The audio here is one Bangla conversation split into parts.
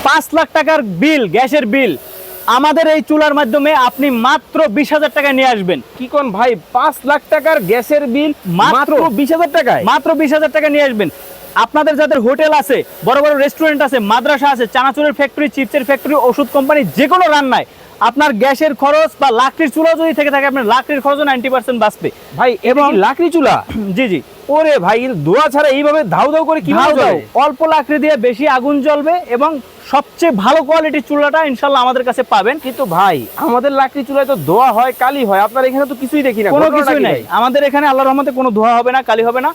5 লাখ টাকার বিল, গ্যাসের বিল আমাদের এই চুলার মাধ্যমে আপনি মাত্র 20,000 টাকায় নিয়ে আসবেন। কি কোন ভাই, 5 লাখ টাকার গ্যাসের বিল মাত্র 20,000 টাকায়? মাত্র 20,000 টাকা নিয়ে আসবেন। আপনাদের যাদের হোটেল আছে, বড় বড় রেস্টুরেন্ট আছে, মাদ্রাসা আছে, চানাচুরের ফ্যাক্টরি, চিপসের ফ্যাক্টরি, ওষুধ কোম্পানি, যে কোনো রান্নায় আপনার গ্যাসের খরচ বা লাকড়ির চুলা যদি থেকে থাকে, আপনার লাকড়ির খরচও 90% বাঁচবে ভাই এবং লাকড়ি চুলা? জি জি। ওরে ভাই, ধোয়া ছাড়া এইভাবে ধাউ ধাউ করে কিভাবে ধাউ ধাউ, জ্বলে? অল্প লাকড়ি দিয়ে বেশি আগুন জ্বলবে এবং সবচেয়ে ভালো কোয়ালিটির চুলাটা ইনশাল্লাহ আমাদের কাছে পাবেন। কিন্তু ভাই আমাদের লাকড়ি চুলায় তো ধোয়া হয়, কালি হয়, আপনার এখানে তো কিছুই দেখি না। কোনো ঘটনাটা কিছুই কি নাই ভাই? আমাদের এখানে, আল্লাহর রহমতে কোনো ধোয়া হবে না, কালি হবে না।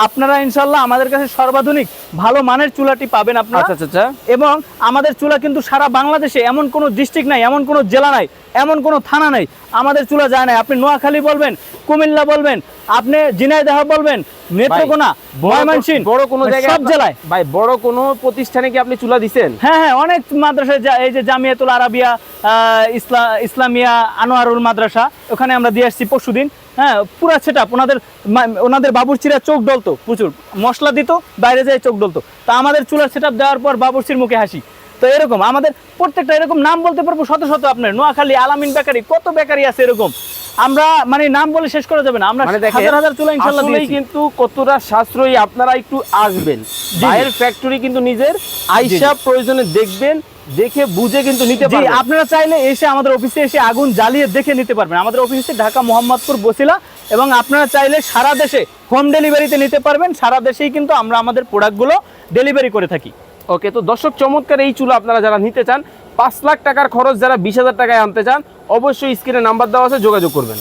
আপনারা ইনশাল্লাহ আমাদের কাছে সর্বাধুনিক ভালো মানের চুলাটি পাবেন আপনারা। আচ্ছা আচ্ছা আচ্ছা। এবং আমাদের চুলা কিন্তু সারা বাংলাদেশে এমন কোনো ডিস্ট্রিক্ট নাই, এমন কোনো জেলা নাই, এমন কোনো থানা নাই আমাদের চুলা যায় না। আপনি নোয়াখালী বলবেন, কুমিল্লা বলবেন, আপনি ঝিনাইদহ বলবেন, নেত্রকোনা, ময়মনসিংহ, বড় কোনো জায়গায় সব জেলায়। ভাই বড় কোনো প্রতিষ্ঠানে কি আপনি চুলা দিছেন? হ্যাঁ হ্যাঁ, অনেক মাদ্রাসায়, এই যে জামিয়াতুল আরাবিয়া, ইসলামিয়া আনোয়ারুল মাদ্রাসা, ওখানে আমরা দিয়ে আসছি পরশুদিন। হ্যাঁ, পুরা সেটআপ। ওনাদের বাবুর্চিরা চোখ ডলতো, প্রচুর মশলা দিত, বাইরে যায় চোখ ডলতো। তা আমাদের চুলার সেটআপ দেওয়ার পর বাবুর্চির মুখে হাসি। তো এরকম আমাদের প্রত্যেকটা, এরকম নাম বলতে পারবো শত শত। আপনার নোয়াখালী আলামিন বেকারি, কত বেকারি আছে এরকম, আমরা মানে নাম বলে শেষ করা যাবে না। আমরা হাজার হাজার চুলা ইনশাআল্লাহ দিয়েছি। কিন্তু কতটা সাশ্রয়ী, আপনারা একটু আসবেন, বাইরের ফ্যাক্টরি কিন্তু নিজের আইসা প্রয়োজনে দেখবেন, দেখে বুঝে কিন্তু নিতে পারবেন। আপনারা চাইলে এসে আমাদের অফিসে এসে আগুন জ্বালিয়ে দেখে নিতে পারবেন। আমাদের অফিসে ঢাকা মোহাম্মদপুর বছিলা, এবং আপনারা চাইলে সারা দেশে হোম ডেলিভারিতে নিতে পারবেন। সারা দেশেই কিন্তু আমরা আমাদের প্রোডাক্টগুলো ডেলিভারি করে থাকি। ওকে, তো দর্শক, চমৎকার এই চুলা আপনারা যারা নিতে চান, 5 লাখ টাকার খরচ যারা 20,000 টাকায় আনতে চান, অবশ্যই স্ক্রিনে নাম্বার দেওয়া আছে, যোগাযোগ করবেন।